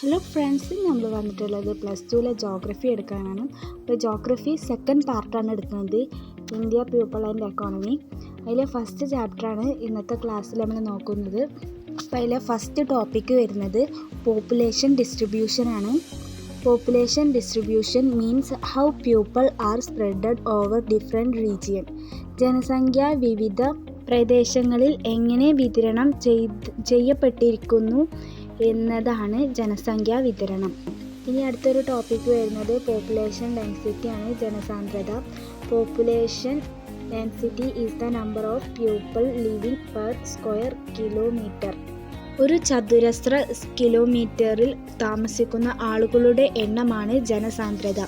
Hello friends, നമ്മൾ വന്നിട്ടുള്ളത് +2 geography എടുക്കാനാണ്. അപ്പോൾ ജോഗ്രഫി സെക്കൻഡ് പാർട്ടാണ് എടുക്കുന്നത്, ഇന്ത്യ, പീപ്പിൾ ആൻഡ് എക്കോണമി. അതിലെ ഫസ്റ്റ് ചാപ്റ്ററാണ് ഇന്നത്തെ ക്ലാസ്സിൽ നമ്മൾ നോക്കുന്നത്. അപ്പോൾ അതിലെ ഫസ്റ്റ് ടോപ്പിക്ക് വരുന്നത് പോപ്പുലേഷൻ ഡിസ്ട്രിബ്യൂഷൻ ആണ്. Population distribution means how people are spreaded over different region. ജനസംഖ്യ വിവിധ പ്രദേശങ്ങളിൽ എങ്ങനെ വിതരണം ചെയ്യപ്പെട്ടിരിക്കുന്നു എന്നതാണ് ജനസംഖ്യാ വിതരണം. ഇനി അടുത്തൊരു ടോപ്പിക്ക് വരുന്നത് പോപ്പുലേഷൻ ഡെൻസിറ്റി ആണ്, ജനസാന്ദ്രത. Population density is the number of people living per square kilometre. ഒരു ചതുരശ്ര കിലോമീറ്ററിൽ താമസിക്കുന്ന ആളുകളുടെ എണ്ണമാണ് ജനസാന്ദ്രത.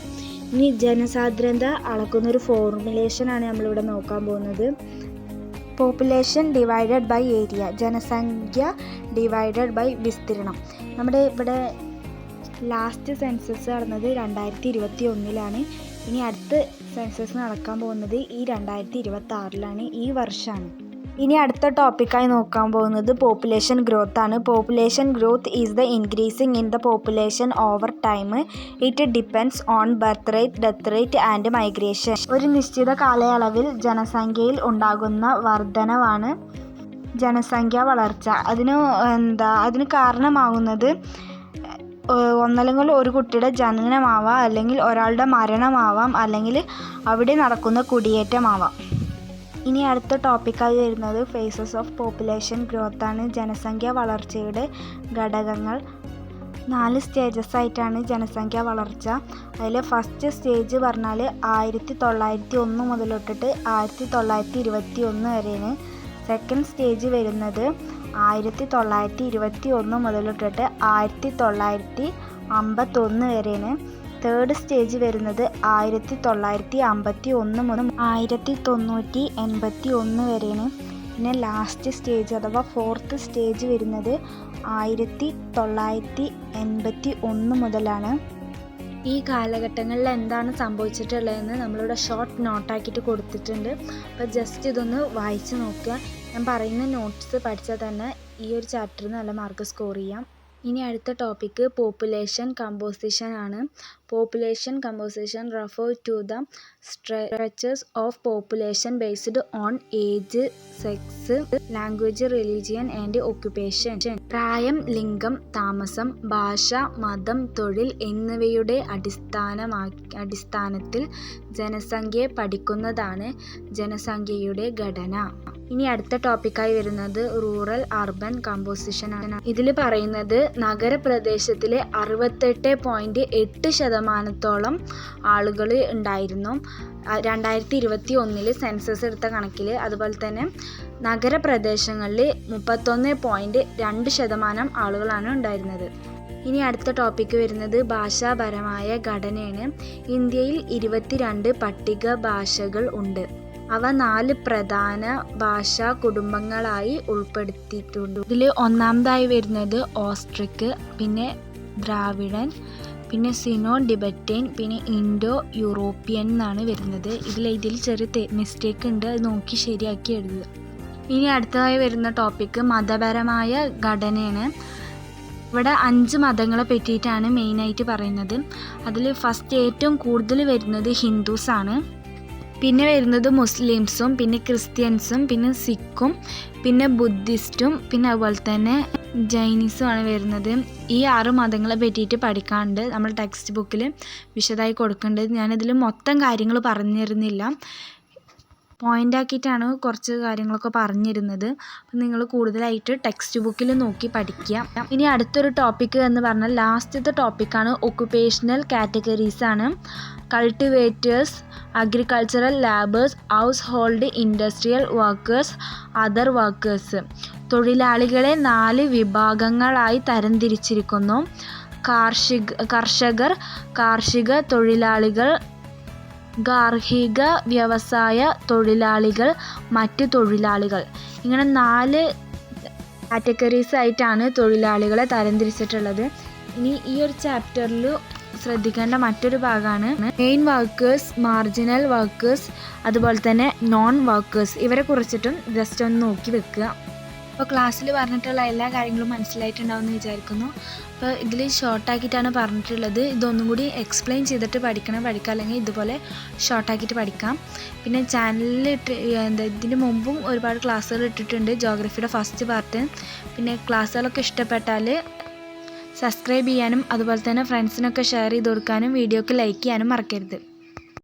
ഇനി ജനസാന്ദ്രത അളക്കുന്നൊരു ഫോർമുലേഷനാണ് നമ്മളിവിടെ നോക്കാൻ പോകുന്നത്. പോപ്പുലേഷൻ ഡിവൈഡഡ് ബൈ ഏരിയ, ജനസംഖ്യ ഡിവൈഡഡ് ബൈ വിസ്തീർണം. നമ്മുടെ ഇവിടെ ലാസ്റ്റ് സെൻസസ് നടന്നത് 2021 ഇനി അടുത്ത സെൻസസ് നടക്കാൻ പോകുന്നത് ഈ 2026 ഈ വർഷമാണ്. ഇനി അടുത്ത ടോപ്പിക്കായി നോക്കാൻ പോകുന്നത് പോപ്പുലേഷൻ ഗ്രോത്ത് ആണ്. Population growth is the increasing in the population over time. It depends on birth rate, death rate and migration. ഒരു നിശ്ചിത കാലയളവിൽ ജനസംഖ്യയിൽ ഉണ്ടാകുന്ന വർധനവാണ് ജനസംഖ്യാ വളർച്ച. അതിന് കാരണമാകുന്നത് ഒന്നല്ലെങ്കിൽ ഒരു കുട്ടിയുടെ ജനനമാവാം, അല്ലെങ്കിൽ ഒരാളുടെ മരണമാവാം, അല്ലെങ്കിൽ അവിടെ നടക്കുന്ന കുടിയേറ്റമാവാം. ഇനി അടുത്ത ടോപ്പിക്കായി വരുന്നത് ഫേസസ് ഓഫ് പോപ്പുലേഷൻ ഗ്രോത്ത് ആണ്. ജനസംഖ്യാ വളർച്ചയുടെ ഘടകങ്ങൾ. 4 സ്റ്റേജസ് ആയിട്ടാണ് ജനസംഖ്യാ വളർച്ച. അതിൽ ഫസ്റ്റ് സ്റ്റേജ് പറഞ്ഞാൽ 1901 മുതലൊട്ടിട്ട് 1921 വരെയാണ്. സെക്കൻഡ് സ്റ്റേജ് വരുന്നത് 1921 മുതലൊട്ടിട്ട് 1951 വരെയാണ്. തേർഡ് സ്റ്റേജ് വരുന്നത് 1951 മുതൽ 1981 വരെയാണ്. പിന്നെ ലാസ്റ്റ് സ്റ്റേജ് അഥവാ ഫോർത്ത് സ്റ്റേജ് വരുന്നത് 1981 മുതലാണ്. ഈ കാലഘട്ടങ്ങളിൽ എന്താണ് സംഭവിച്ചിട്ടുള്ളതെന്ന് നമ്മളിവിടെ ഷോർട്ട് നോട്ടാക്കിയിട്ട് കൊടുത്തിട്ടുണ്ട്. അപ്പോൾ ജസ്റ്റ് ഇതൊന്ന് വായിച്ച് നോക്കുക. ഞാൻ പറയുന്ന നോട്ട്സ് പഠിച്ചാൽ തന്നെ ഈ ഒരു ചാപ്റ്ററിന് നല്ല മാർക്ക് സ്കോർ ചെയ്യാം. ഇനി അടുത്ത ടോപ്പിക്ക് പോപ്പുലേഷൻ കമ്പോസിഷൻ ആണ്. Population composition refer to the structures of population based on age, sex, language, religion and occupation. പ്രായം, ലിംഗം, താമസം, ഭാഷ, മതം, തൊഴിൽ എന്നിവയുടെ അടിസ്ഥാനത്തിൽ ജനസംഖ്യയെ പഠിക്കുന്നതാണ് ജനസംഖ്യയുടെ ഘടന. ഇനി അടുത്ത ടോപ്പിക്കായി വരുന്നത് റൂറൽ അർബൻ കമ്പോസിഷൻ ആണ്. ഇതിൽ പറയുന്നത് നഗരപ്രദേശത്തിലെ 68.8% ആളുകൾ ഉണ്ടായിരുന്നു 2021 സെൻസസ് എടുത്ത കണക്കിൽ. അതുപോലെ തന്നെ നഗരപ്രദേശങ്ങളിൽ 31.2% ആളുകളാണ് ഉണ്ടായിരുന്നത്. ഇനി അടുത്ത ടോപ്പിക്ക് വരുന്നത് ഭാഷാപരമായ ഘടനയാണ്. ഇന്ത്യയിൽ 22 പട്ടിക ഭാഷകൾ ഉണ്ട്. അവ 4 പ്രധാന ഭാഷാ കുടുംബങ്ങളായി ഉൾപ്പെടുത്തിയിട്ടുണ്ട്. ഇതിൽ ഒന്നാമതായി വരുന്നത് ഓസ്ട്രിക്, പിന്നെ ദ്രാവിഡൻ, പിന്നെ സിനോ ടിബറ്റൻ, പിന്നെ ഇൻഡോ യൂറോപ്യൻ എന്നാണ് വരുന്നത്. ഇതിൽ ചെറിയ മിസ്റ്റേക്ക് ഉണ്ട്, അത് നോക്കി ശരിയാക്കി എഴുതുക. ഇനി അടുത്തതായി വരുന്ന ടോപ്പിക്ക് മതപരമായ ഘടനയാണ്. ഇവിടെ 5 മതങ്ങളെ പറ്റിയിട്ടാണ് മെയിനായിട്ട് പറയുന്നത്. അതിൽ ഫസ്റ്റ് ഏറ്റവും കൂടുതൽ വരുന്നത് ഹിന്ദുസാണ്, പിന്നെ വരുന്നത് മുസ്ലിംസും, പിന്നെ ക്രിസ്ത്യൻസും, പിന്നെ സിഖും, പിന്നെ ബുദ്ധിസ്റ്റും, പിന്നെ അതുപോലെ തന്നെ ജൈനിസുമാണ് വരുന്നത്. ഈ 6 മതങ്ങളെ പറ്റിയിട്ട് പഠിക്കാനുണ്ട്, നമ്മൾ ടെക്സ്റ്റ് ബുക്കിൽ വിശദമായി കൊടുക്കേണ്ടത്. ഞാനിതിൽ മൊത്തം കാര്യങ്ങൾ പറഞ്ഞിരുന്നില്ല, പോയിൻ്റാക്കിയിട്ടാണ് കുറച്ച് കാര്യങ്ങളൊക്കെ പറഞ്ഞിരുന്നത്. അപ്പം നിങ്ങൾ കൂടുതലായിട്ട് ടെക്സ്റ്റ് ബുക്കിൽ നോക്കി പഠിക്കുക. ഇനി അടുത്തൊരു ടോപ്പിക്ക് എന്ന് പറഞ്ഞാൽ ലാസ്റ്റത്തെ ടോപ്പിക്കാണ് ഒക്കുപേഷണൽ കാറ്റഗറീസ് ആണ്. Cultivators, agricultural labours, house hold industrial workers, other workers. തൊഴിലാളികളെ 4 വിഭാഗങ്ങളായി തരംതിരിച്ചിരിക്കുന്നു. കർഷകർ, കാർഷിക തൊഴിലാളികൾ, ഗാർഹിക വ്യവസായ തൊഴിലാളികൾ, മറ്റ് തൊഴിലാളികൾ. ഇങ്ങനെ 4 കാറ്റഗറീസ് ആയിട്ടാണ് തൊഴിലാളികളെ തരംതിരിച്ചിട്ടുള്ളത്. ഇനി ഈ ഒരു ചാപ്റ്ററിൽ ശ്രദ്ധിക്കേണ്ട മറ്റൊരു ഭാഗമാണ് മെയിൻ വർക്കേഴ്സ്, മാർജിനൽ വർക്കേഴ്സ്, അതുപോലെ തന്നെ നോൺ വർക്കേഴ്സ്. ഇവരെ കുറിച്ചിട്ടും ജസ്റ്റ് ഒന്ന് നോക്കി വെക്കുക. അപ്പോൾ ക്ലാസ്സിൽ പറഞ്ഞിട്ടുള്ള എല്ലാ കാര്യങ്ങളും മനസ്സിലായിട്ടുണ്ടാവുമെന്ന് വിചാരിക്കുന്നു. അപ്പോൾ ഇതിൽ ഷോർട്ടാക്കിയിട്ടാണ് പറഞ്ഞിട്ടുള്ളത്. ഇതൊന്നും കൂടി എക്സ്പ്ലെയിൻ ചെയ്തിട്ട് പഠിക്കാം, അല്ലെങ്കിൽ ഇതുപോലെ ഷോർട്ടാക്കിയിട്ട് പഠിക്കാം. പിന്നെ ചാനലിൽ ഇതിന് മുമ്പും ഒരുപാട് ക്ലാസ്സുകൾ ഇട്ടിട്ടുണ്ട്, ജോഗ്രഫിയുടെ ഫസ്റ്റ് പാർട്ട്. പിന്നെ ക്ലാസ്സുകളൊക്കെ ഇഷ്ടപ്പെട്ടാൽ സബ്സ്ക്രൈബ് ചെയ്യാനും അതുപോലെ തന്നെ ഫ്രണ്ട്സിനൊക്കെ ഷെയർ ചെയ്ത് കൊടുക്കാനും വീഡിയോക്ക് ലൈക്ക് ചെയ്യാനും മറക്കരുത്.